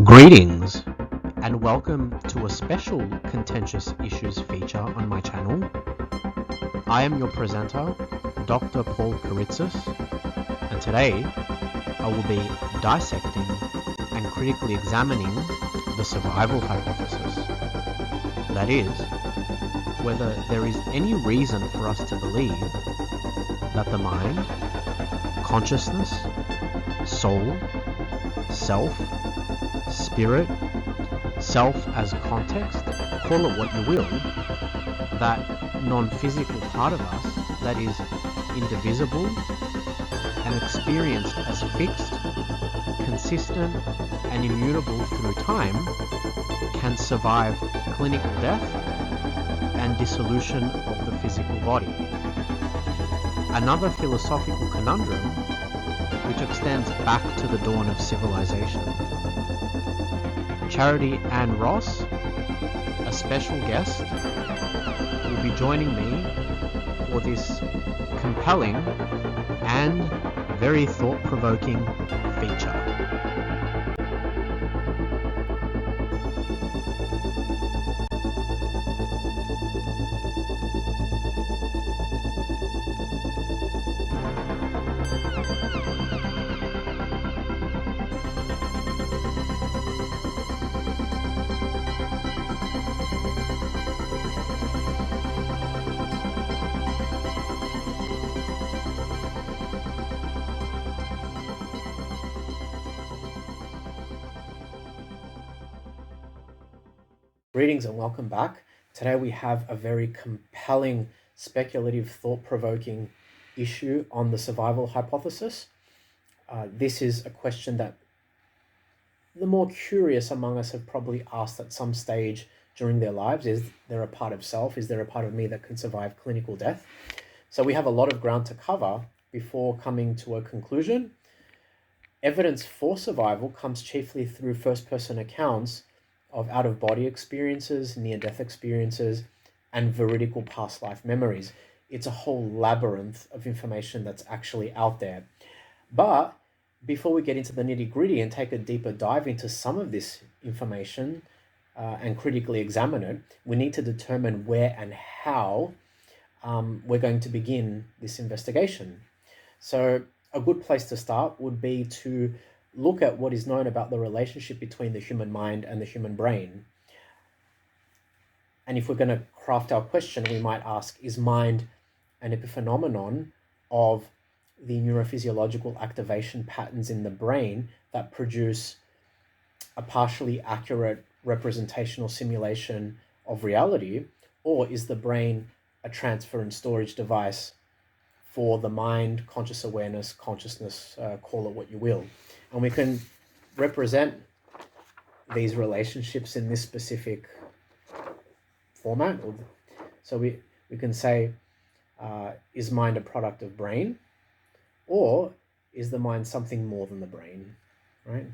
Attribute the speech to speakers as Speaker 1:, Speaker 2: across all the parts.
Speaker 1: Greetings and welcome to a special contentious issues feature on my channel. I am your presenter, Dr. Paul Karitsis, and today I will be dissecting and critically examining the survival hypothesis. That is, whether there is any reason for us to believe that the mind, consciousness, soul, self, spirit, self as context, call it what you will, that non-physical part of us that is indivisible and experienced as fixed, consistent, and immutable through time, can survive clinical death and dissolution of the physical body. Another philosophical conundrum which extends back to the dawn of civilization. Charity Ann Ross, a special guest, will be joining me for this compelling and very thought-provoking feature. Greetings and welcome back. Today we have a very compelling, speculative, thought-provoking issue on the survival hypothesis. This is a question that the more curious among us have probably asked at some stage during their lives. Is there a part of self? Is there a part of me that can survive clinical death? So we have a lot of ground to cover before coming to a conclusion. Evidence for survival comes chiefly through first-person accounts of out-of-body experiences, near-death experiences, and veridical past life memories. It's a whole labyrinth of information that's actually out there. But before we get into the nitty-gritty and take a deeper dive into some of this information and critically examine it, we need to determine where and how we're going to begin this investigation. So a good place to start would be to look at what is known about the relationship between the human mind and the human brain. And if we're going to craft our question, we might ask, is mind an epiphenomenon of the neurophysiological activation patterns in the brain that produce a partially accurate representational simulation of reality? Or is the brain a transfer and storage device for the mind, conscious awareness, consciousness, call it what you will? And we can represent these relationships in this specific format. So we can say, is mind a product of brain? Or is the mind something more than the brain, right?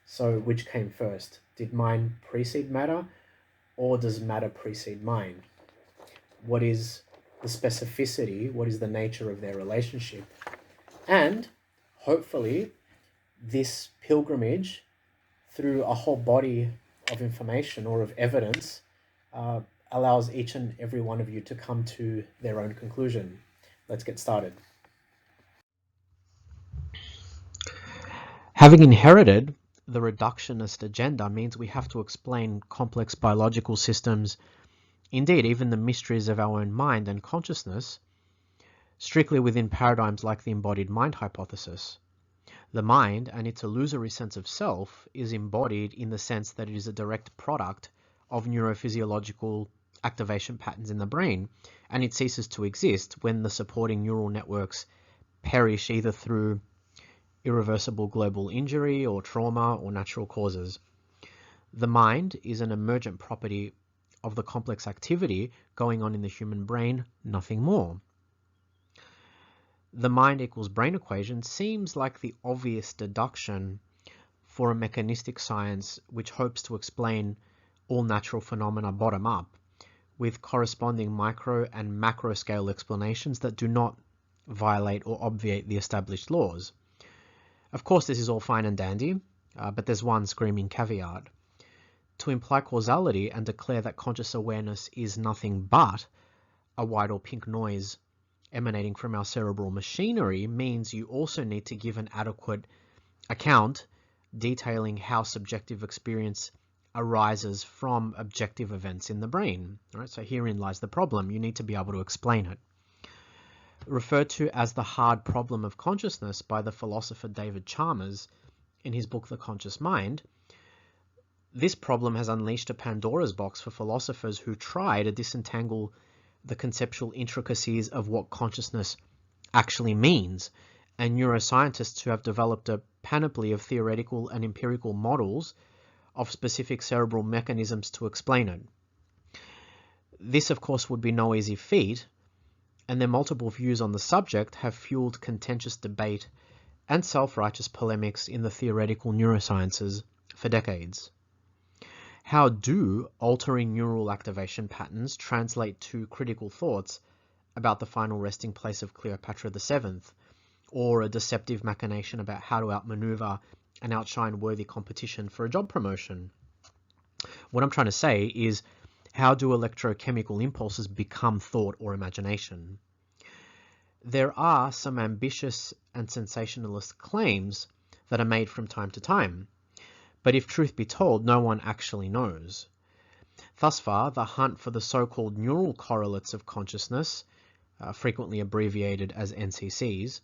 Speaker 1: So which came first? Did mind precede matter, or does matter precede mind? What is the specificity? What is the nature of their relationship? And hopefully, this pilgrimage through a whole body of information or of evidence allows each and every one of you to come to their own conclusion. Let's get started. Having inherited the reductionist agenda means we have to explain complex biological systems, indeed even the mysteries of our own mind and consciousness, strictly within paradigms like the embodied mind hypothesis. The mind and its illusory sense of self is embodied in the sense that it is a direct product of neurophysiological activation patterns in the brain, and it ceases to exist when the supporting neural networks perish either through irreversible global injury or trauma or natural causes. The mind is an emergent property of the complex activity going on in the human brain, nothing more. The mind equals brain equation seems like the obvious deduction for a mechanistic science which hopes to explain all natural phenomena bottom up, with corresponding micro and macro scale explanations that do not violate or obviate the established laws. Of course, this is all fine and dandy, but there's one screaming caveat. To imply causality and declare that conscious awareness is nothing but a white or pink noise emanating from our cerebral machinery means you also need to give an adequate account detailing how subjective experience arises from objective events in the brain. All right, so herein lies the problem. You need to be able to explain it. Referred to as the hard problem of consciousness by the philosopher David Chalmers in his book The Conscious Mind, this problem has unleashed a Pandora's box for philosophers who try to disentangle the conceptual intricacies of what consciousness actually means, and neuroscientists who have developed a panoply of theoretical and empirical models of specific cerebral mechanisms to explain it. This, of course, would be no easy feat, and their multiple views on the subject have fueled contentious debate and self-righteous polemics in the theoretical neurosciences for decades. How do altering neural activation patterns translate to critical thoughts about the final resting place of Cleopatra VII, or a deceptive machination about how to outmaneuver and outshine worthy competition for a job promotion? What I'm trying to say is, how do electrochemical impulses become thought or imagination? There are some ambitious and sensationalist claims that are made from time to time, but if truth be told, no one actually knows. Thus far, the hunt for the so-called neural correlates of consciousness, frequently abbreviated as NCCs,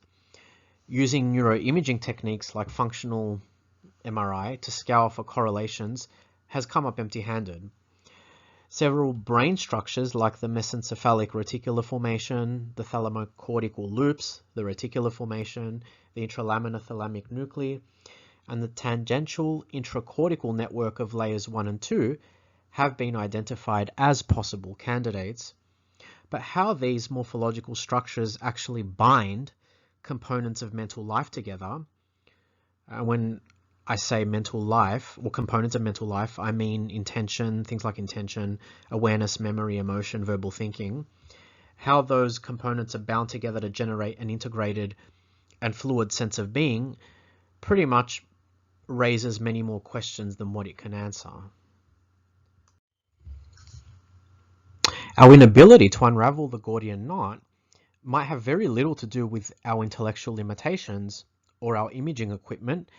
Speaker 1: using neuroimaging techniques like functional MRI to scour for correlations, has come up empty-handed. Several brain structures like the mesencephalic reticular formation, the thalamocortical loops, the reticular formation, the intralaminar thalamic nuclei, and the tangential intracortical network of layers 1 and 2 have been identified as possible candidates. But how these morphological structures actually bind components of mental life together, when I say mental life, or components of mental life, I mean intention, things like intention, awareness, memory, emotion, verbal thinking, how those components are bound together to generate an integrated and fluid sense of being pretty much raises many more questions than what it can answer. Our inability to unravel the Gordian knot might have very little to do with our intellectual limitations or our imaging equipment,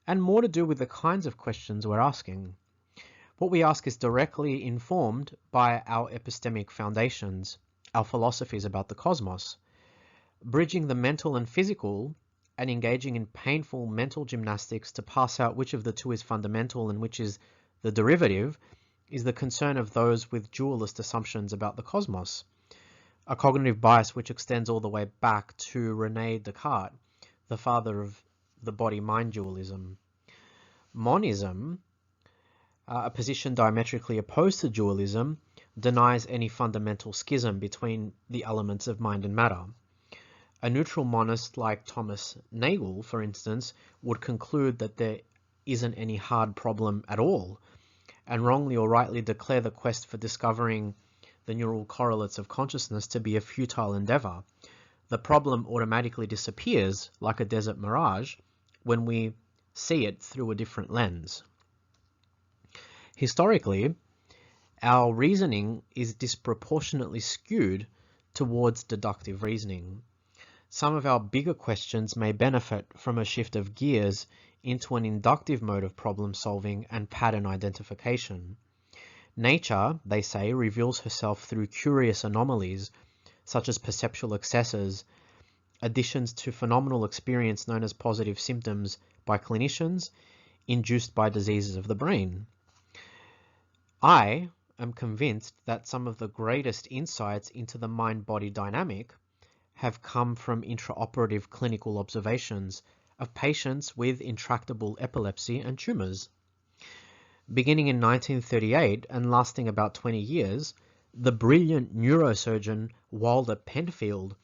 Speaker 1: and more to do with the kinds of questions we're asking. What we ask is directly informed by our epistemic foundations, our philosophies about the cosmos. Bridging the mental and physical and engaging in painful mental gymnastics to pass out which of the two is fundamental and which is the derivative is the concern of those with dualist assumptions about the cosmos, a cognitive bias which extends all the way back to René Descartes, the father of the body-mind dualism. Monism, a position diametrically opposed to dualism, denies any fundamental schism between the elements of mind and matter. A neutral monist like Thomas Nagel, for instance, would conclude that there isn't any hard problem at all, and wrongly or rightly declare the quest for discovering the neural correlates of consciousness to be a futile endeavor. The problem automatically disappears like a desert mirage when we see it through a different lens. Historically, our reasoning is disproportionately skewed towards deductive reasoning. Some of our bigger questions may benefit from a shift of gears into an inductive mode of problem solving and pattern identification. Nature, they say, reveals herself through curious anomalies, such as perceptual excesses, additions to phenomenal experience known as positive symptoms by clinicians, induced by diseases of the brain. I am convinced that some of the greatest insights into the mind-body dynamic have come from intraoperative clinical observations of patients with intractable epilepsy and tumors. Beginning in 1938 and lasting about 20 years, the brilliant neurosurgeon Walter Penfield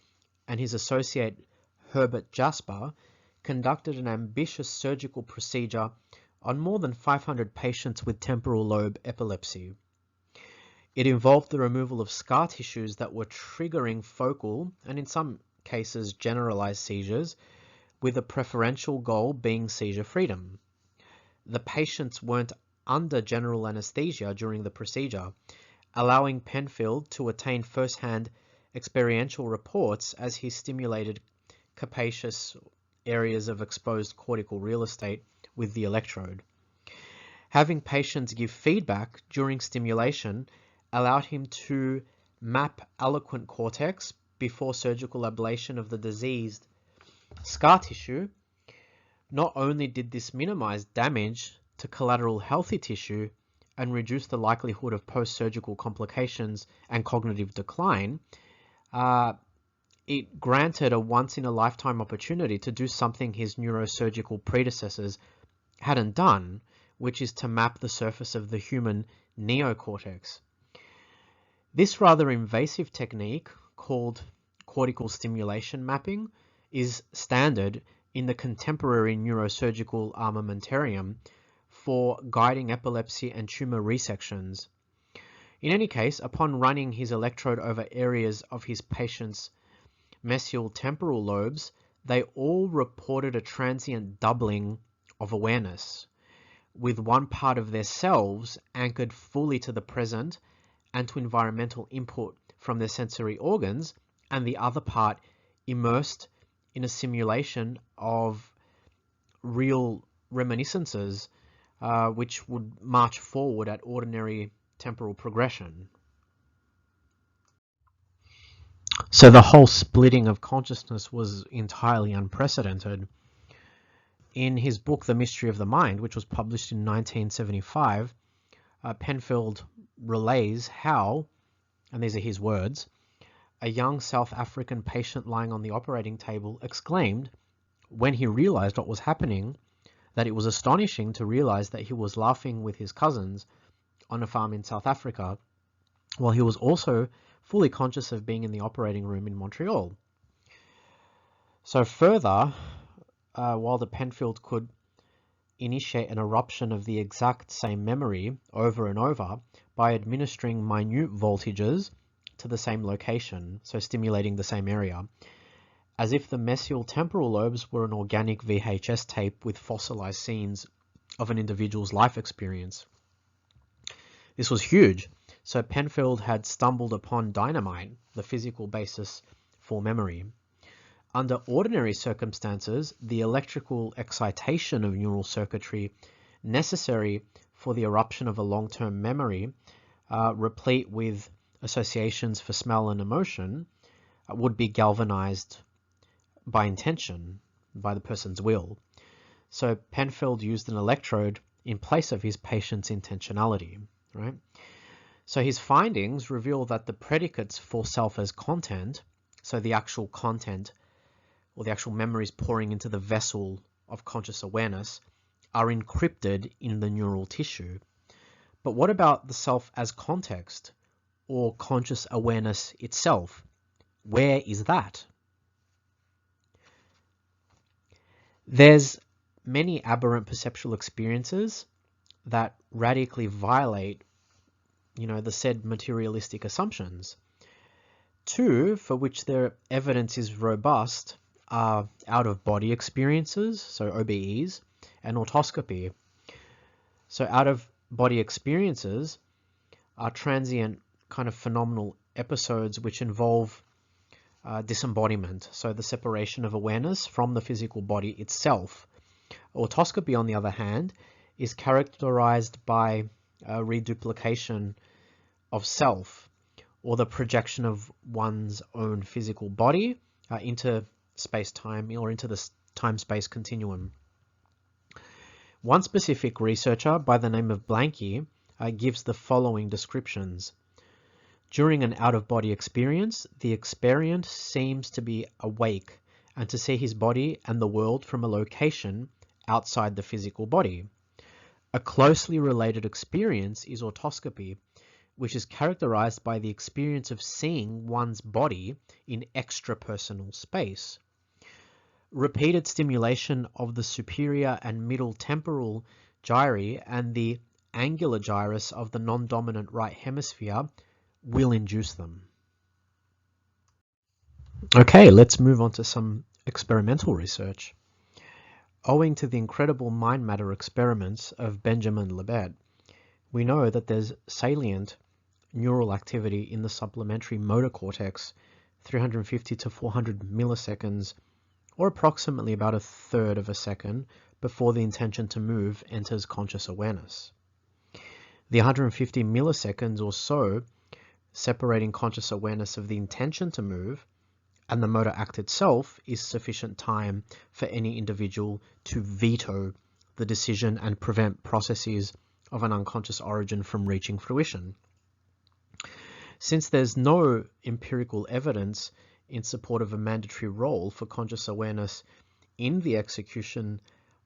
Speaker 1: and his associate Herbert Jasper conducted an ambitious surgical procedure on more than 500 patients with temporal lobe epilepsy. It involved the removal of scar tissues that were triggering focal and in some cases generalized seizures, with a preferential goal being seizure freedom.
Speaker 2: the patients weren't under general anesthesia during the procedure, allowing Penfield to attain first-hand experiential reports as he stimulated capacious areas of exposed cortical real estate with the electrode. Having patients give feedback during stimulation allowed him to map eloquent cortex before surgical ablation of the diseased scar tissue. Not only did this minimize damage to collateral healthy tissue and reduce the likelihood of post-surgical complications and cognitive decline, it granted a once-in-a-lifetime opportunity to do something his neurosurgical predecessors hadn't done, which is to map the surface of the human neocortex. This rather invasive technique, called cortical stimulation mapping, is standard in the contemporary neurosurgical armamentarium for guiding epilepsy and tumor resections. In any case, upon running his electrode over areas of his patient's mesial temporal lobes, they all reported a transient doubling of awareness, with one part of their selves anchored fully to the present and to environmental input from their sensory organs, and the other part immersed in a simulation of real reminiscences which would march forward at ordinary temporal progression. So the whole splitting of consciousness was entirely unprecedented. In his book, The Mystery of the Mind, which was published in 1975, Penfield relays how, and these are his words, a young South African patient lying on the operating table exclaimed, when he realized what was happening, that it was astonishing to realize that he was laughing with his cousins on a farm in South Africa, while he was also fully conscious of being in the operating room in Montreal. So further, while the Penfield could initiate an eruption of the exact same memory over and over by administering minute voltages to the same location, so stimulating the same area, as if the mesial temporal lobes were an organic VHS tape with fossilized scenes of an individual's life experience. This was huge, so Penfield had stumbled upon dynamite, the physical basis for memory. Under ordinary circumstances, the electrical excitation of neural circuitry necessary for the eruption of a long-term memory, replete with associations for smell and emotion, would be galvanized by intention, by the person's will. So Penfield used an electrode in place of his patient's intentionality, right? So his findings reveal that the predicates for self as content, so the actual content or the actual memories pouring into the vessel of conscious awareness, are encrypted in the neural tissue. But what about the self as context or conscious awareness itself? Where is that? There's many aberrant perceptual experiences that radically violate, the said materialistic assumptions. Two, for which their evidence is robust, are out-of-body experiences, so OBEs, and autoscopy. So out-of-body experiences are transient kind of phenomenal episodes which involve disembodiment, so the separation of awareness from the physical body itself. Autoscopy, on the other hand, is characterized by reduplication of self, or the projection of one's own physical body into space-time or into the time-space continuum. One specific researcher by the name of Blanky gives the following descriptions. During an out-of-body experience, the experient seems to be awake and to see his body and the world from a location outside the physical body. A closely related experience is autoscopy, which is characterized by the experience of seeing one's body in extrapersonal space. Repeated stimulation of the superior and middle temporal gyri and the angular gyrus of the non-dominant right hemisphere will induce them. Okay, let's move on to some experimental research. owing to the incredible mind-matter experiments of Benjamin Libet, we know that there's salient neural activity in the supplementary motor cortex 350 to 400 milliseconds, or approximately about a third of a second, before the intention to move enters conscious awareness. The 150 milliseconds or so separating conscious awareness of the intention to move and the motor act itself is sufficient time for any individual to veto the decision and prevent processes of an unconscious origin from reaching fruition. Since there's no empirical evidence in support of a mandatory role for conscious awareness in the execution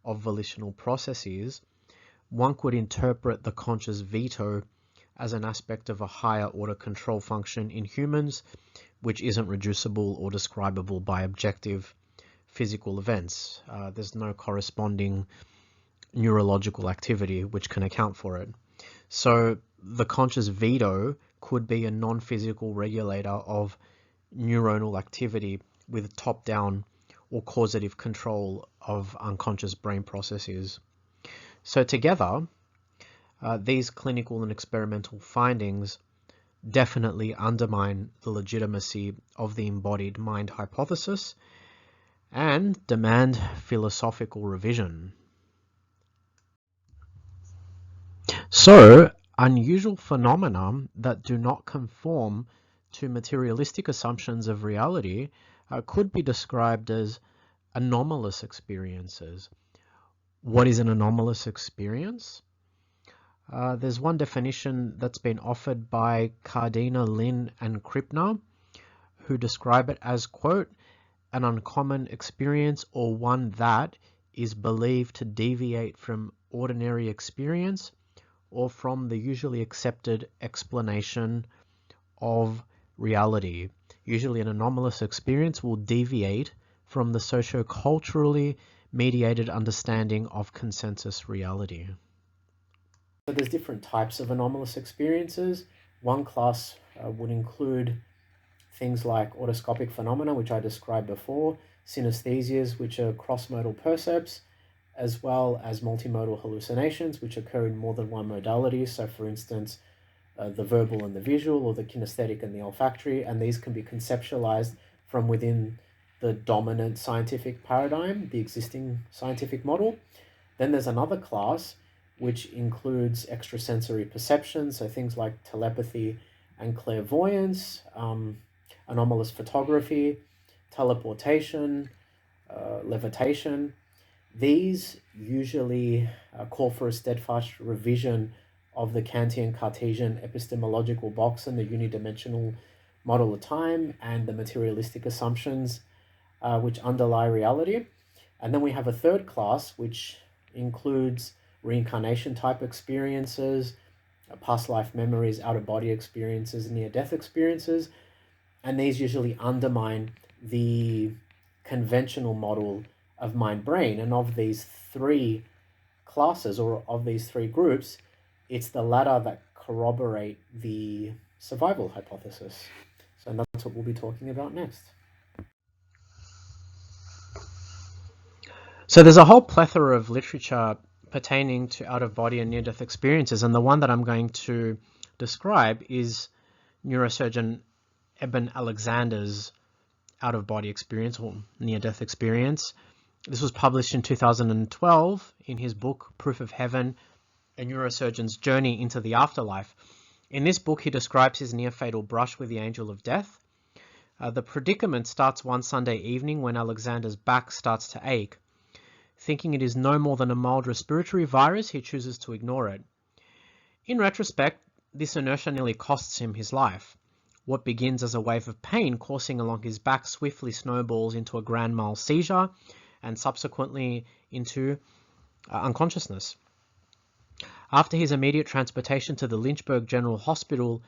Speaker 2: of volitional processes, one could interpret the conscious veto as an aspect of a higher order control function in humans, which isn't reducible or describable by objective physical events. There's no corresponding neurological activity which can account for it. So the conscious veto could be a non-physical regulator of neuronal activity with top-down or causative control of unconscious brain processes. So together, these clinical and experimental findings definitely undermine the legitimacy of the embodied mind hypothesis and demand philosophical revision. So, unusual phenomena that do not conform to materialistic assumptions of reality could be described as anomalous experiences. What is an anomalous experience? There's one definition that's been offered by Cardina, Lin, and Krippner, who describe it as, quote, an uncommon experience or one that is believed to deviate from ordinary experience or from the usually accepted explanation of reality. Usually an anomalous experience will deviate from the socio-culturally mediated understanding of consensus reality.
Speaker 1: So there's different types of anomalous experiences. One class would include things like autoscopic phenomena, which I described before, synesthesias, which are cross-modal percepts, as well as multimodal hallucinations, which occur in more than one modality. So for instance, the verbal and the visual, or the kinesthetic and the olfactory, and these can be conceptualized from within the dominant scientific paradigm, the existing scientific model. Then there's another class which includes extrasensory perceptions, so things like telepathy and clairvoyance, anomalous photography, teleportation, levitation. These usually call for a steadfast revision of the Kantian Cartesian epistemological box and the unidimensional model of time and the materialistic assumptions which underlie reality. And then we have a third class, which includes reincarnation type experiences, past life memories, out-of-body experiences, near-death experiences. And these usually undermine the conventional model of mind-brain. And of these three classes, or of these three groups, it's the latter that corroborate the survival hypothesis. So that's what we'll be talking about next.
Speaker 2: So there's a whole plethora of literature pertaining to out-of-body and near-death experiences, and the one that I'm going to describe is neurosurgeon Eben Alexander's out-of-body experience or near-death experience. This was published in 2012 in his book Proof of Heaven, A Neurosurgeon's Journey into the Afterlife. In this book, he describes his near-fatal brush with the angel of death. The predicament starts one Sunday evening when Alexander's back starts to ache. Thinking it is no more than a mild respiratory virus, he chooses to ignore it. In retrospect, this inertia nearly costs him his life. What begins as a wave of pain coursing along his back swiftly snowballs into a grand mal seizure and subsequently into unconsciousness. After his immediate transportation to the Lynchburg General Hospital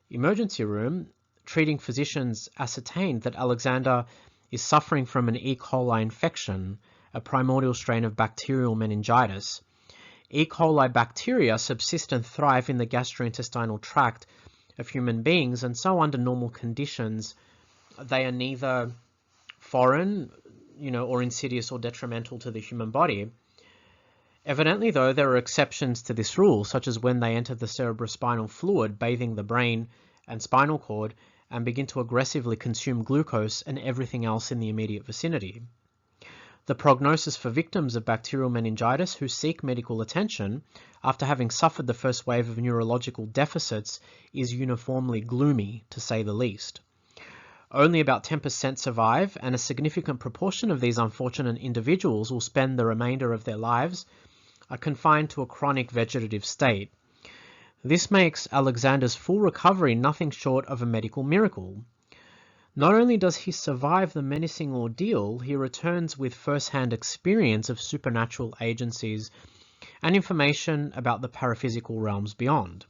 Speaker 2: emergency room, treating physicians ascertained that Alexander is suffering from an E. coli infection, a primordial strain of bacterial meningitis. E. coli bacteria subsist and thrive in the gastrointestinal tract of human beings, and so under normal conditions, they are neither foreign or insidious or detrimental to the human body. Evidently, though, there are exceptions to this rule, such as when they enter the cerebrospinal fluid, bathing the brain and spinal cord, and begin to aggressively consume glucose and everything else in the immediate vicinity. The prognosis for victims of bacterial meningitis who seek medical attention after having suffered the first wave of neurological deficits is uniformly gloomy, to say the least. Only about 10% survive, and a significant proportion of these unfortunate individuals will spend the remainder of their lives confined to a chronic vegetative state. This makes Alexander's full recovery nothing short of a medical miracle. Not only does he survive the menacing ordeal, he returns with first-hand experience of supernatural agencies and information about the paraphysical realms beyond.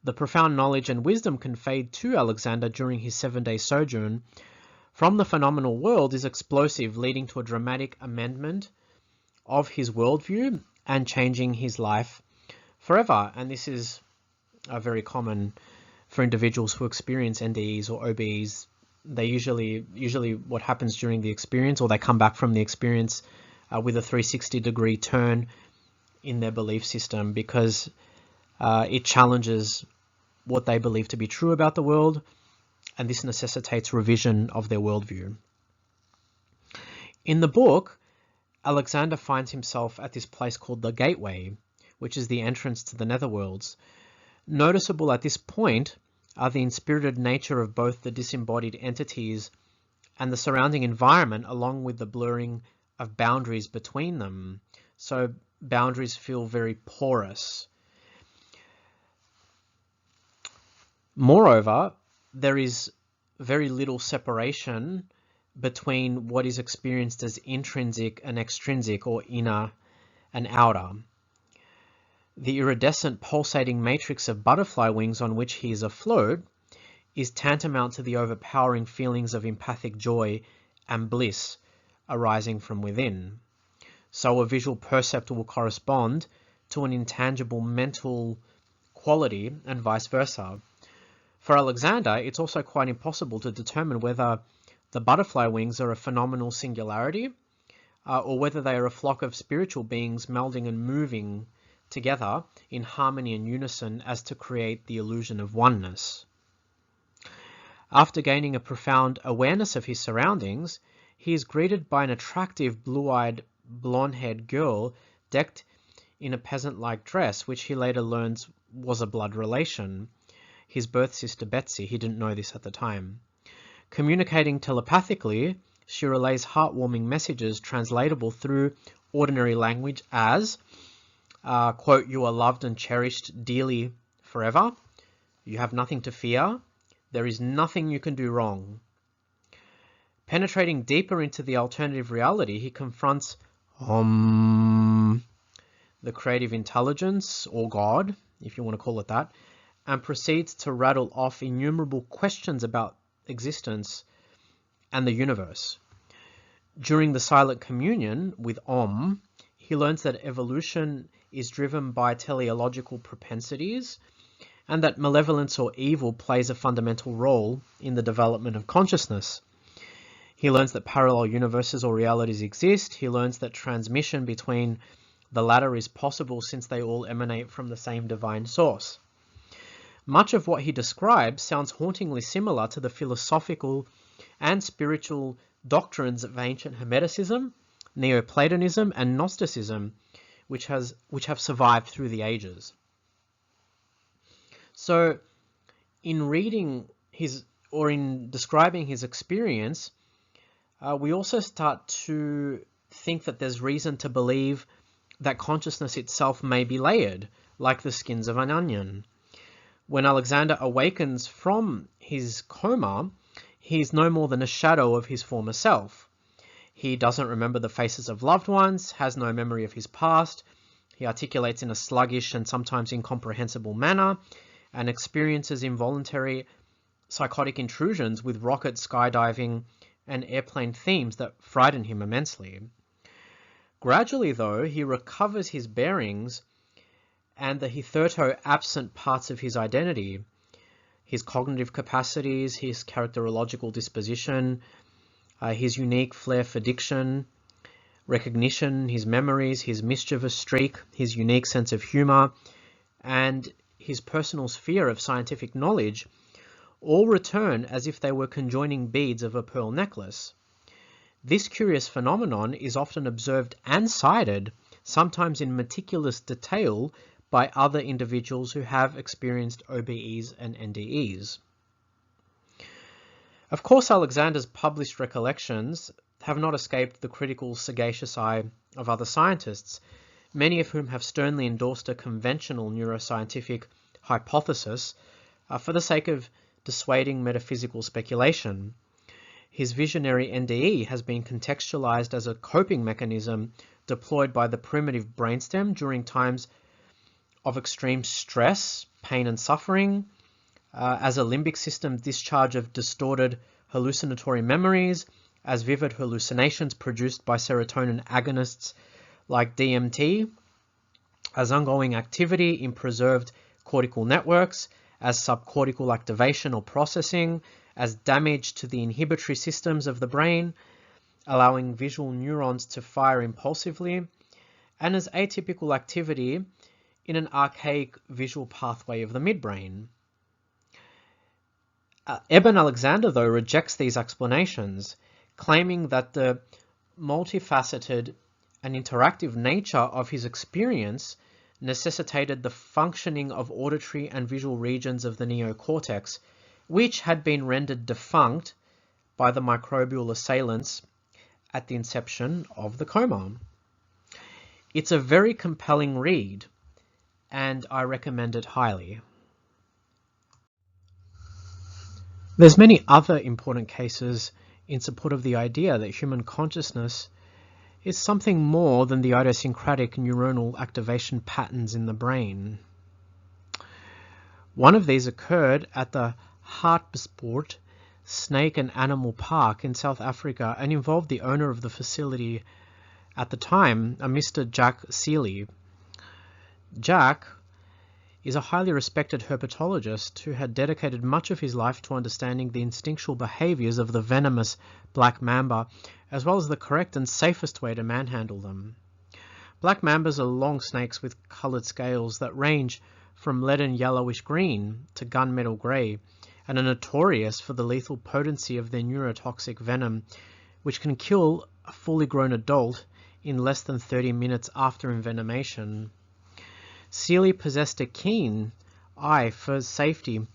Speaker 2: The profound knowledge and wisdom conveyed to Alexander during his 7-day sojourn from the phenomenal world is explosive, leading to a dramatic amendment of his worldview and changing his life forever. And this is very common for individuals who experience NDEs or OBs. They usually what happens during the experience, or they come back from the experience with a 360-degree turn in their belief system, because it challenges what they believe to be true about the world, and this necessitates revision of their worldview. In the book, Alexander finds himself at this place called the Gateway, which is the entrance to the netherworlds. Noticeable at this point are the inspirited nature of both the disembodied entities and the surrounding environment, along with the blurring of boundaries between them. So boundaries feel very porous. Moreover, there is very little separation between what is experienced as intrinsic and extrinsic, or inner and outer. The iridescent pulsating matrix of butterfly wings on which he is afloat is tantamount to the overpowering feelings of empathic joy and bliss arising from within. So a visual percept will correspond to an intangible mental quality, and vice versa. For Alexander, it's also quite impossible to determine whether the butterfly wings are a phenomenal singularity or whether they are a flock of spiritual beings melding and moving together in harmony and unison as to create the illusion of oneness. After gaining a profound awareness of his surroundings, he is greeted by an attractive blue-eyed, blonde-haired girl decked in a peasant-like dress, which he later learns was a blood relation, his birth sister Betsy. He didn't know this at the time. Communicating telepathically, she relays heartwarming messages translatable through ordinary language as, quote, "You are loved and cherished dearly forever. You have nothing to fear. There is nothing you can do wrong." Penetrating deeper into the alternative reality, he confronts the creative intelligence, or God, if you want to call it that, and proceeds to rattle off innumerable questions about existence and the universe. During the silent communion with Om, he learns that evolution is driven by teleological propensities, and that malevolence or evil plays a fundamental role in the development of consciousness. He learns that parallel universes or realities exist. He learns that transmission between the latter is possible since they all emanate from the same divine source. Much of what he describes sounds hauntingly similar to the philosophical and spiritual doctrines of ancient Hermeticism, Neoplatonism, and Gnosticism, which have survived through the ages. So, in describing his experience, we also start to think that there's reason to believe that consciousness itself may be layered, like the skins of an onion. When Alexander awakens from his coma, he is no more than a shadow of his former self. He doesn't remember the faces of loved ones, has no memory of his past. He articulates in a sluggish and sometimes incomprehensible manner, and experiences involuntary psychotic intrusions with rocket, skydiving, and airplane themes that frighten him immensely. Gradually, though, he recovers his bearings and the hitherto absent parts of his identity, his cognitive capacities, his characterological disposition, his unique flair for diction, recognition, his memories, his mischievous streak, his unique sense of humor, and his personal sphere of scientific knowledge all return as if they were conjoining beads of a pearl necklace. This curious phenomenon is often observed and cited, sometimes in meticulous detail, by other individuals who have experienced OBEs and NDEs. Of course, Alexander's published recollections have not escaped the critical, sagacious eye of other scientists, many of whom have sternly endorsed a conventional neuroscientific hypothesis for the sake of dissuading metaphysical speculation. His visionary NDE has been contextualized as a coping mechanism deployed by the primitive brainstem during times of extreme stress, pain and suffering, as a limbic system discharge of distorted hallucinatory memories, as vivid hallucinations produced by serotonin agonists like DMT, as ongoing activity in preserved cortical networks, as subcortical activation or processing, as damage to the inhibitory systems of the brain, allowing visual neurons to fire impulsively, and as atypical activity in an archaic visual pathway of the midbrain. Eben Alexander, though, rejects these explanations, claiming that the multifaceted and interactive nature of his experience necessitated the functioning of auditory and visual regions of the neocortex, which had been rendered defunct by the microbial assailants at the inception of the coma. It's a very compelling read, and I recommend it highly. There's many other important cases in support of the idea that human consciousness is something more than the idiosyncratic neuronal activation patterns in the brain. One of these occurred at the Hartbeespoort Snake and Animal Park in South Africa and involved the owner of the facility at the time, a Mr. Jack Seeley. Jack is a highly respected herpetologist who had dedicated much of his life to understanding the instinctual behaviors of the venomous black mamba, as well as the correct and safest way to manhandle them. Black mambas are long snakes with colored scales that range from leaden yellowish green to gunmetal gray, and are notorious for the lethal potency of their neurotoxic venom, which can kill a fully grown adult in less than 30 minutes after envenomation. Seeley possessed a keen eye for safety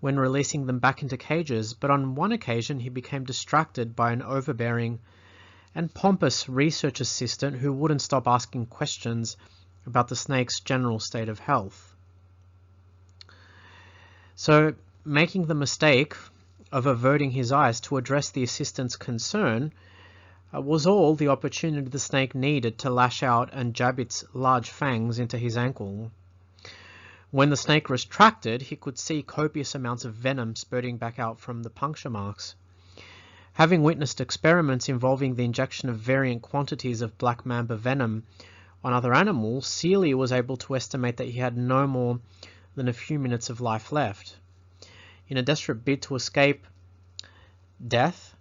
Speaker 2: when releasing them back into cages, but on one occasion he became distracted by an overbearing and pompous research assistant who wouldn't stop asking questions about the snake's general state of health. So, making the mistake of averting his eyes to address the assistant's concern was all the opportunity the snake needed to lash out and jab its large fangs into his ankle. When the snake retracted, he could see copious amounts of venom spurting back out from the puncture marks. Having witnessed experiments involving the injection of variant quantities of black mamba venom on other animals, Seeley was able to estimate that he had no more than a few minutes of life left. In a desperate bid to escape death,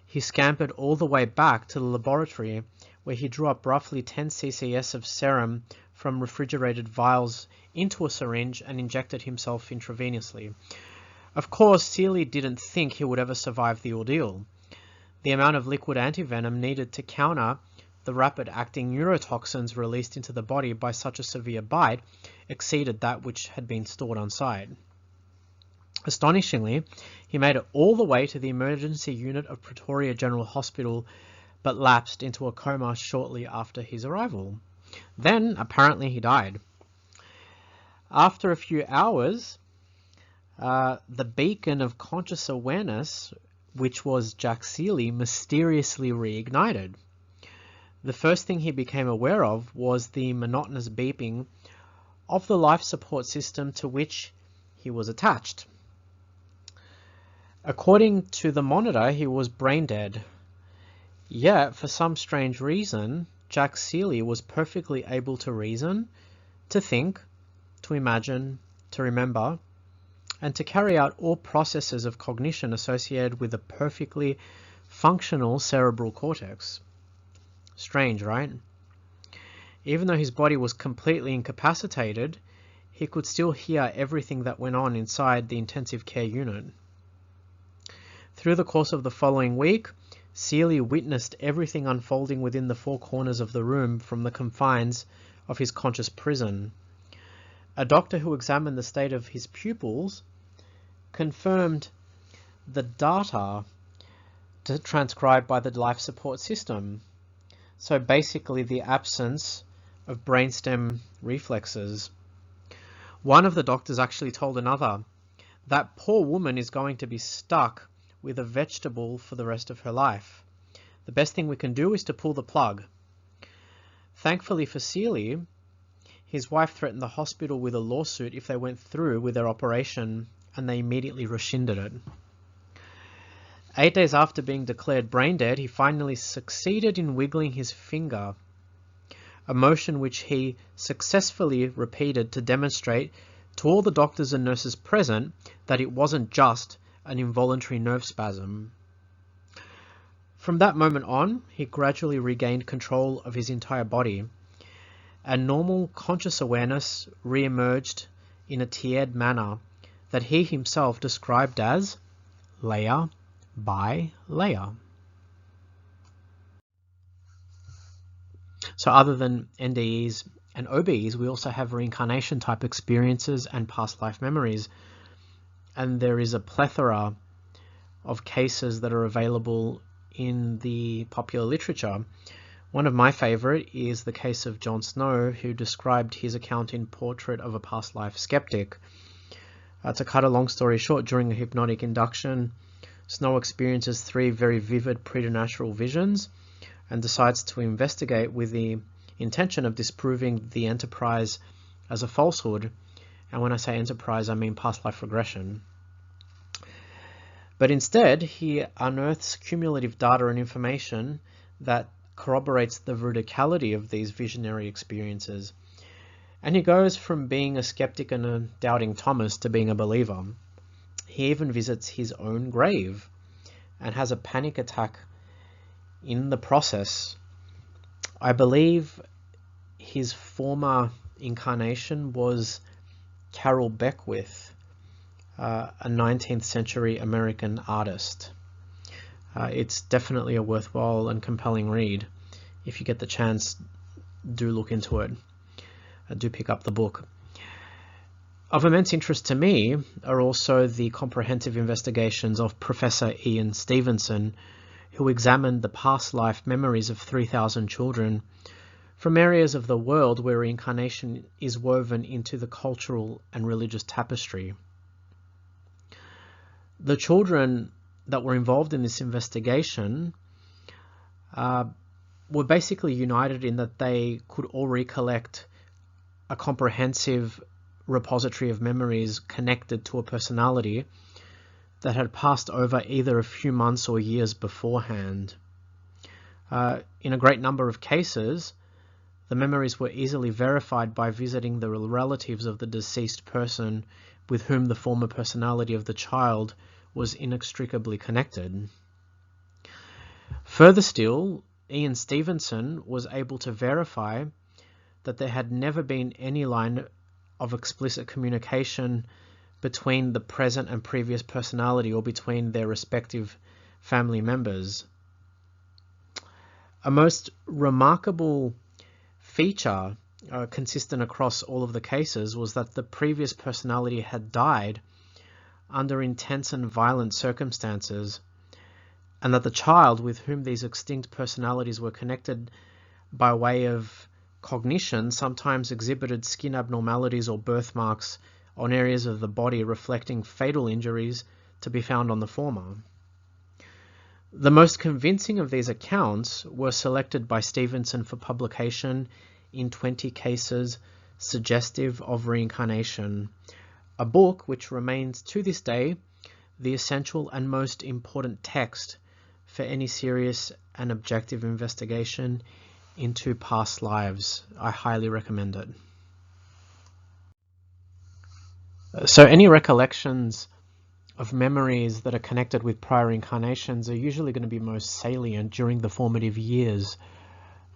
Speaker 2: he scampered all the way back to the laboratory, where he drew up roughly 10 ccs of serum from refrigerated vials into a syringe and injected himself intravenously. Of course, Seeley didn't think he would ever survive the ordeal. The amount of liquid antivenom needed to counter the rapid-acting neurotoxins released into the body by such a severe bite exceeded that which had been stored on site. Astonishingly, he made it all the way to the emergency unit of Pretoria General Hospital, but lapsed into a coma shortly after his arrival. Then, apparently, he died. After a few hours, the beacon of conscious awareness, which was Jack Seeley, mysteriously reignited. The first thing he became aware of was the monotonous beeping of the life support system to which he was attached. According to the monitor, he was brain dead. Yet, for some strange reason, Jack Seeley was perfectly able to reason, to think, to imagine, to remember, and to carry out all processes of cognition associated with a perfectly functional cerebral cortex. Strange, right? Even though his body was completely incapacitated, he could still hear everything that went on inside the intensive care unit. Through the course of the following week, Seeley witnessed everything unfolding within the four corners of the room from the confines of his conscious prison. A doctor who examined the state of his pupils confirmed the data transcribed by the life support system. So basically the absence of brainstem reflexes. One of the doctors actually told another, "That poor woman is going to be stuck with a vegetable for the rest of her life. The best thing we can do is to pull the plug." Thankfully for Seeley, his wife threatened the hospital with a lawsuit if they went through with their operation, and they immediately rescinded it. 8 days after being declared brain dead, he finally succeeded in wiggling his finger, a motion which he successfully repeated to demonstrate to all the doctors and nurses present that it wasn't just an involuntary nerve spasm. From that moment on, he gradually regained control of his entire body, and normal conscious awareness re-emerged in a tiered manner that he himself described as layer by layer. So other than NDEs and OBEs, we also have reincarnation type experiences and past life memories. And there is a plethora of cases that are available in the popular literature. One of my favorite is the case of Jon Snow, who described his account in Portrait of a Past Life Skeptic. To cut a long story short, during a hypnotic induction, Snow experiences 3 very vivid preternatural visions and decides to investigate with the intention of disproving the Enterprise as a falsehood. And when I say Enterprise, I mean past life regression. But instead, he unearths cumulative data and information that corroborates the veridicality of these visionary experiences. And he goes from being a skeptic and a doubting Thomas to being a believer. He even visits his own grave and has a panic attack in the process. I believe his former incarnation was Carol Beckwith, a 19th century American artist. It's definitely a worthwhile and compelling read. If you get the chance, do look into it. Do pick up the book. Of immense interest to me are also the comprehensive investigations of Professor Ian Stevenson, who examined the past life memories of 3,000 children from areas of the world where reincarnation is woven into the cultural and religious tapestry. The children that were involved in this investigation were basically united in that they could all recollect a comprehensive repository of memories connected to a personality that had passed over either a few months or years beforehand. In a great number of cases, the memories were easily verified by visiting the relatives of the deceased person with whom the former personality of the child was inextricably connected. Further still, Ian Stevenson was able to verify that there had never been any line of explicit communication between the present and previous personality or between their respective family members. A most remarkable feature consistent across all of the cases was that the previous personality had died under intense and violent circumstances, and that the child with whom these extinct personalities were connected by way of cognition sometimes exhibited skin abnormalities or birthmarks on areas of the body reflecting fatal injuries to be found on the former. The most convincing of these accounts were selected by Stevenson for publication in 20 cases suggestive of reincarnation, a book which remains to this day the essential and most important text for any serious and objective investigation into past lives. I highly recommend it. So any recollections of memories that are connected with prior incarnations are usually going to be most salient during the formative years.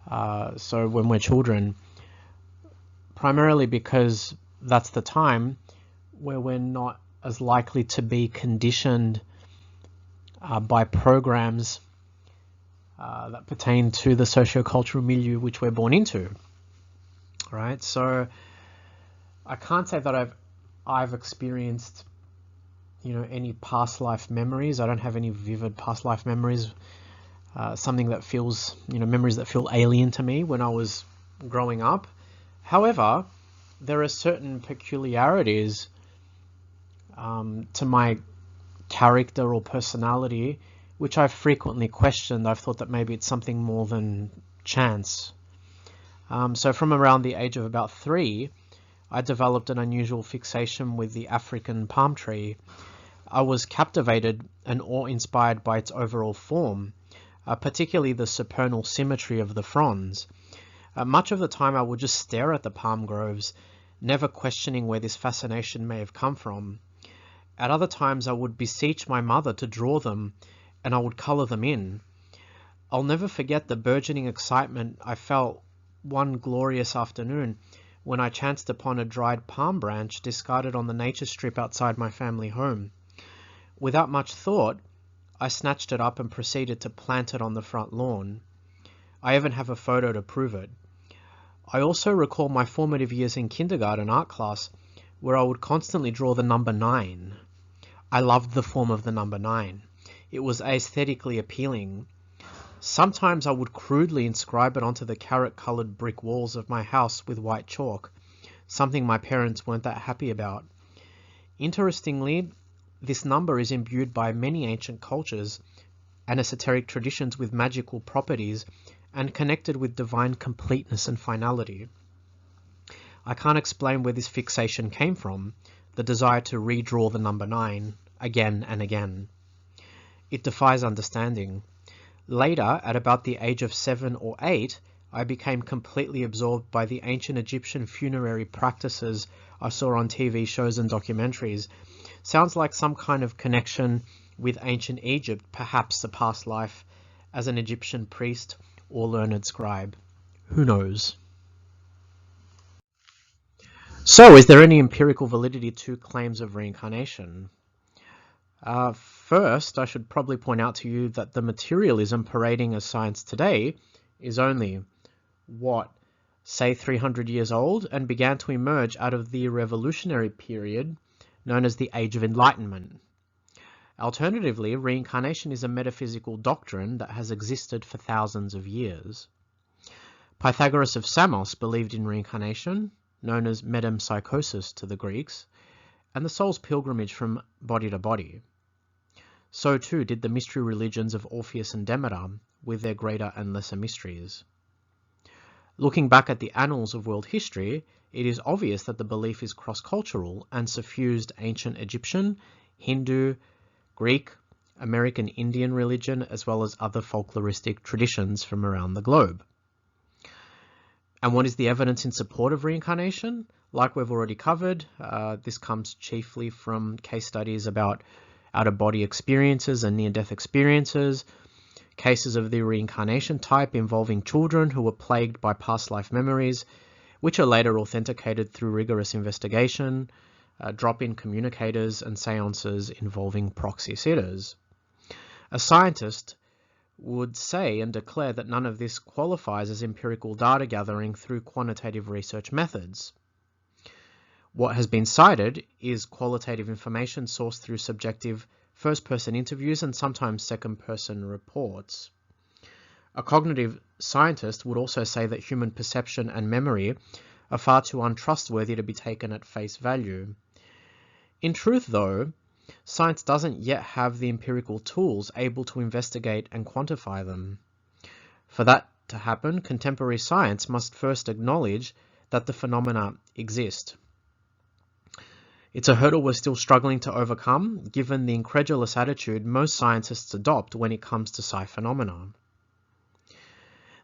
Speaker 2: So when we're children, primarily because that's the time where we're not as likely to be conditioned by programs that pertain to the socio-cultural milieu which we're born into. Right? So I can't say that I've experienced, any past life memories. I don't have any vivid past life memories. Something that feels, memories that feel alien to me when I was growing up. However, there are certain peculiarities to my character or personality which I've frequently questioned. I've thought that maybe it's something more than chance. So from around the age of about 3, I developed an unusual fixation with the African palm tree. I was captivated and awe-inspired by its overall form, particularly the supernal symmetry of the fronds. Much of the time I would just stare at the palm groves, never questioning where this fascination may have come from. At other times I would beseech my mother to draw them, and I would colour them in. I'll never forget the burgeoning excitement I felt one glorious afternoon when I chanced upon a dried palm branch discarded on the nature strip outside my family home. Without much thought, I snatched it up and proceeded to plant it on the front lawn. I even have a photo to prove it. I also recall my formative years in kindergarten art class, where I would constantly draw the number 9. I loved the form of the number 9. It was aesthetically appealing. Sometimes I would crudely inscribe it onto the carrot-coloured brick walls of my house with white chalk, something my parents weren't that happy about. Interestingly, this number is imbued by many ancient cultures and esoteric traditions with magical properties and connected with divine completeness and finality. I can't explain where this fixation came from, the desire to redraw the number 9 again and again. It defies understanding. Later, at about the age of 7 or 8, I became completely absorbed by the ancient Egyptian funerary practices I saw on TV shows and documentaries. Sounds like some kind of connection with ancient Egypt, perhaps a past life as an Egyptian priest or learned scribe. Who knows? So, is there any empirical validity to claims of reincarnation? First, I should probably point out to you that the materialism parading as science today is only, say 300 years old, and began to emerge out of the revolutionary period known as the Age of Enlightenment. Alternatively, reincarnation is a metaphysical doctrine that has existed for thousands of years. Pythagoras of Samos believed in reincarnation, known as metempsychosis to the Greeks, and the soul's pilgrimage from body to body. So too did the mystery religions of Orpheus and Demeter, with their greater and lesser mysteries. Looking back at the annals of world history, it is obvious that the belief is cross-cultural and suffused ancient Egyptian, Hindu, Greek, American Indian religion, as well as other folkloristic traditions from around the globe. And what is the evidence in support of reincarnation? Like we've already covered, this comes chiefly from case studies about out-of-body experiences and near-death experiences, cases of the reincarnation type involving children who were plagued by past life memories, which are later authenticated through rigorous investigation, drop-in communicators, and seances involving proxy sitters. A scientist would say and declare that none of this qualifies as empirical data gathering through quantitative research methods. What has been cited is qualitative information sourced through subjective first-person interviews and sometimes second-person reports. A cognitive scientist would also say that human perception and memory are far too untrustworthy to be taken at face value. In truth, though, science doesn't yet have the empirical tools able to investigate and quantify them. For that to happen, contemporary science must first acknowledge that the phenomena exist. It's a hurdle we're still struggling to overcome, given the incredulous attitude most scientists adopt when it comes to psi phenomena.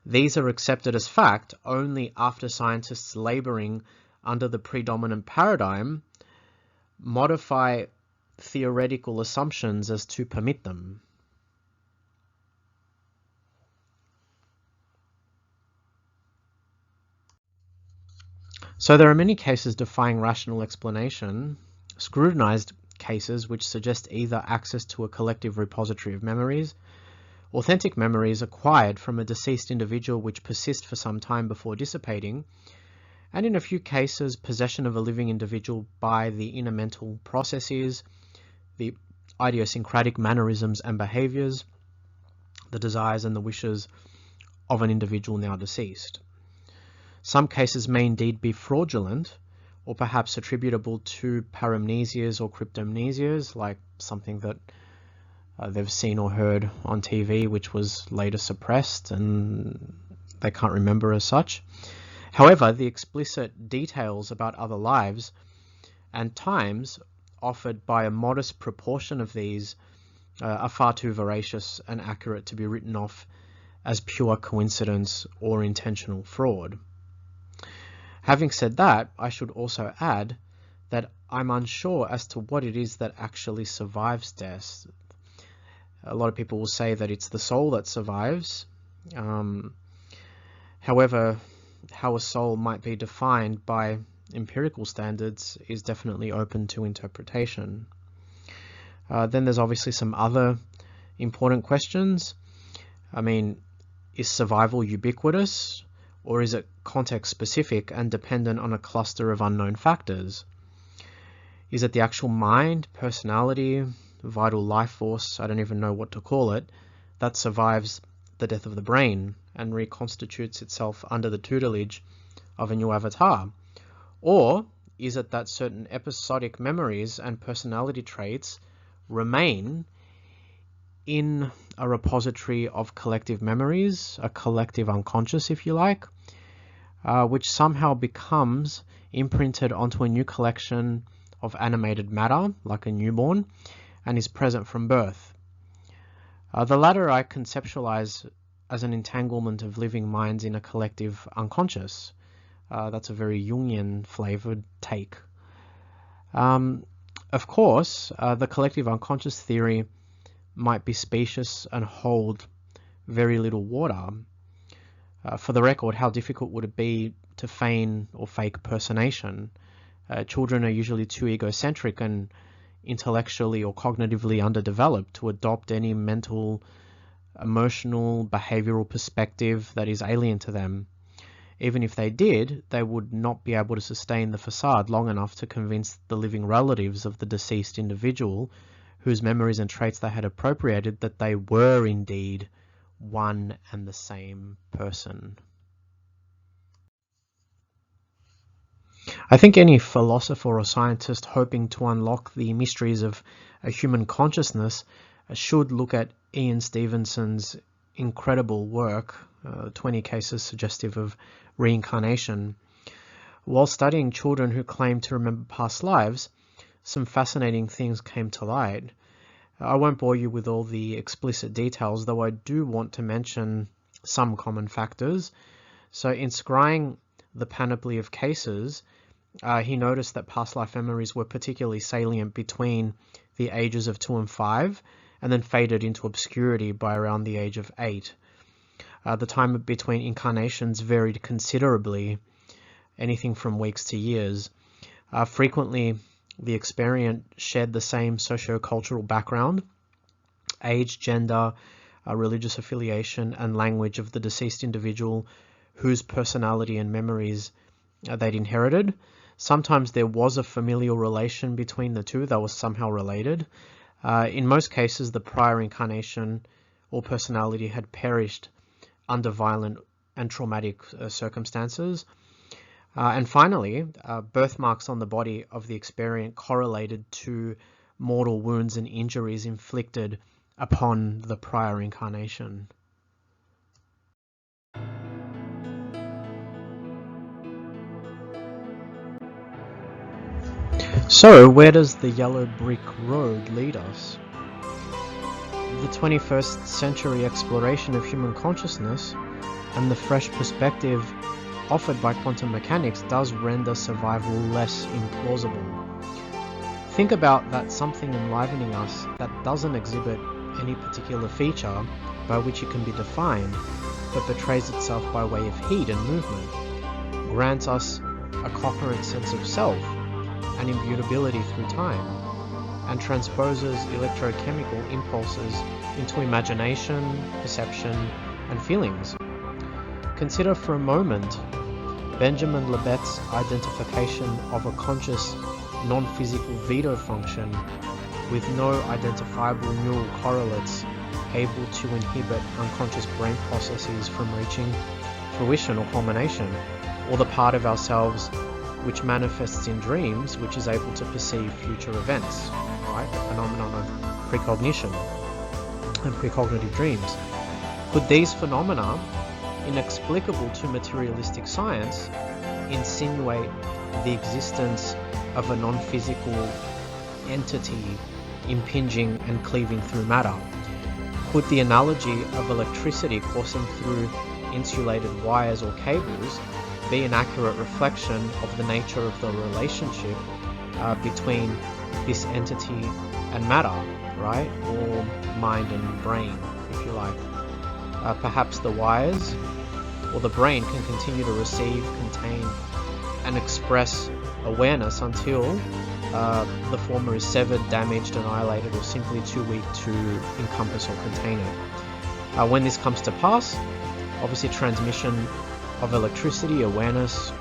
Speaker 2: These are accepted as fact only after scientists laboring under the predominant paradigm modify theoretical assumptions as to permit them. So there are many cases defying rational explanation, scrutinized cases which suggest either access to a collective repository of memories, authentic memories acquired from a deceased individual which persist for some time before dissipating, and in a few cases possession of a living individual by the inner mental processes, the idiosyncratic mannerisms and behaviors, the desires and the wishes of an individual now deceased. Some cases may indeed be fraudulent, or perhaps attributable to paramnesias or cryptomnesias, like something that they've seen or heard on TV which was later suppressed and they can't remember as such. However, the explicit details about other lives and times offered by a modest proportion of these are far too veracious and accurate to be written off as pure coincidence or intentional fraud. Having said that, I should also add that I'm unsure as to what it is that actually survives death. A lot of people will say that it's the soul that survives. However, how a soul might be defined by empirical standards is definitely open to interpretation. Then there's obviously some other important questions. I mean, is survival ubiquitous, or is it context specific and dependent on a cluster of unknown factors? Is it the actual mind, personality, vital life force, I don't even know what to call it, that survives the death of the brain and reconstitutes itself under the tutelage of a new avatar? Or is it that certain episodic memories and personality traits remain in a repository of collective memories, a collective unconscious, if you like, which somehow becomes imprinted onto a new collection of animated matter, like a newborn, and is present from birth. The latter I conceptualize as an entanglement of living minds in a collective unconscious. That's a very Jungian flavored take. Of course, the collective unconscious theory might be specious and hold very little water. For the record, how difficult would it be to feign or fake personation? Children are usually too egocentric and intellectually or cognitively underdeveloped to adopt any mental, emotional, behavioral perspective that is alien to them. Even if they did, they would not be able to sustain the facade long enough to convince the living relatives of the deceased individual whose memories and traits they had appropriated that they were indeed one and the same person. I think any philosopher or scientist hoping to unlock the mysteries of a human consciousness should look at Ian Stevenson's incredible work, 20 cases suggestive of reincarnation. While studying children who claim to remember past lives, some fascinating things came to light. I won't bore you with all the explicit details, though I do want to mention some common factors. So in scrying the panoply of cases, he noticed that past life memories were particularly salient between the ages of 2 and 5, and then faded into obscurity by around the age of 8. The time between incarnations varied considerably, anything from weeks to years. Frequently, the experient shared the same socio-cultural background, age, gender, religious affiliation, and language of the deceased individual whose personality and memories they'd inherited. Sometimes there was a familial relation between the two that was somehow related. In most cases, the prior incarnation or personality had perished under violent and traumatic circumstances. And finally, birthmarks on the body of the experient correlated to mortal wounds and injuries inflicted upon the prior incarnation. So, where does the yellow brick road lead us? The 21st century exploration of human consciousness and the fresh perspective offered by quantum mechanics does render survival less implausible. think about that something enlivening us that doesn't exhibit any particular feature by which it can be defined, but betrays itself by way of heat and movement, grants us a coherent sense of self and immutability through time, and transposes electrochemical impulses into imagination, perception, and feelings. Consider for a moment Benjamin Libet's identification of a conscious, non-physical veto function with no identifiable neural correlates able to inhibit unconscious brain processes from reaching fruition or culmination, or the part of ourselves which manifests in dreams, which is able to perceive future events, right? The phenomenon of precognition and precognitive dreams. Could these phenomena, inexplicable to materialistic science, insinuate the existence of a non-physical entity impinging and cleaving through matter? Could the analogy of electricity coursing through insulated wires or cables be an accurate reflection of the nature of the relationship between this entity and matter, right? Or mind and brain, if you like. Perhaps the wires or the brain can continue to receive, contain, and express awareness until the former is severed, damaged, annihilated, or simply too weak to encompass or contain it. When this comes to pass, obviously transmission of electricity, awareness,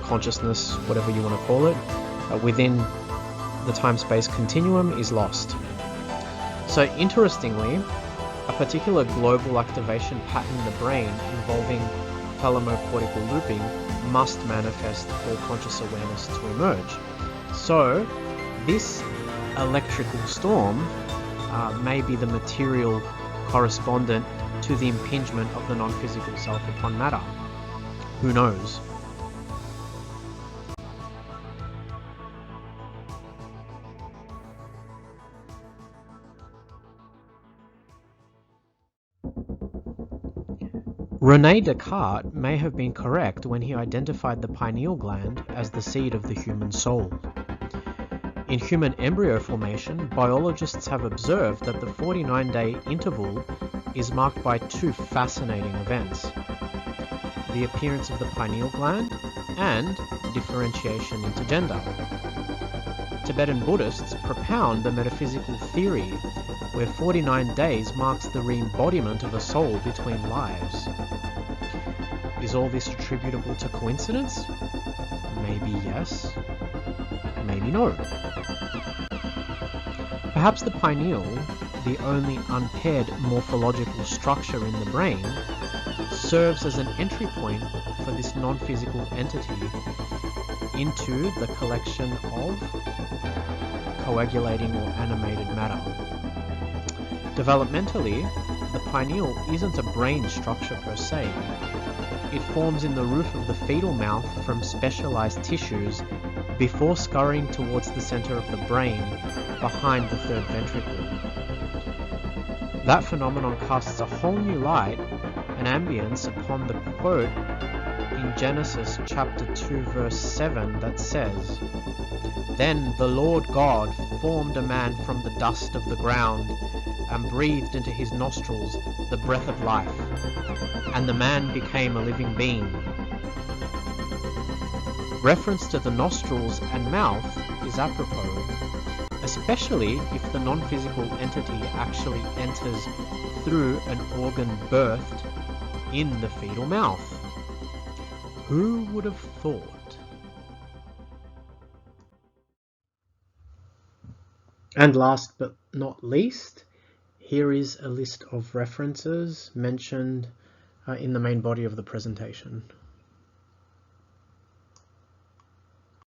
Speaker 2: consciousness, whatever you want to call it, within the time-space continuum is lost. So interestingly, a particular global activation pattern in the brain involving thalamocortical looping must manifest for conscious awareness to emerge. So this electrical storm may be the material correspondent to the impingement of the non-physical self upon matter. Who knows? René Descartes may have been correct when he identified the pineal gland as the seat of the human soul. In human embryo formation, biologists have observed that the 49-day interval is marked by two fascinating events: the appearance of the pineal gland and differentiation into gender. Tibetan Buddhists propound the metaphysical theory where 49 days marks the re-embodiment of a soul between lives. Is all this attributable to coincidence? Maybe yes, maybe no. Perhaps the pineal, the only unpaired morphological structure in the brain, serves as an entry point for this non-physical entity into the collection of coagulating or animated matter. Developmentally, the pineal isn't a brain structure per se. It forms in the roof of the fetal mouth from specialized tissues before scurrying towards the center of the brain behind the third ventricle. That phenomenon casts a whole new light and ambience upon the quote in Genesis chapter 2 verse 7 that says, "Then the Lord God formed a man from the dust of the ground and breathed into his nostrils the breath of life, and the man became a living being." Reference to the nostrils and mouth is apropos, especially if the non-physical entity actually enters through an organ birthed in the fetal mouth. Who would have thought? And last but not least, here is a list of references mentioned in the main body of the presentation.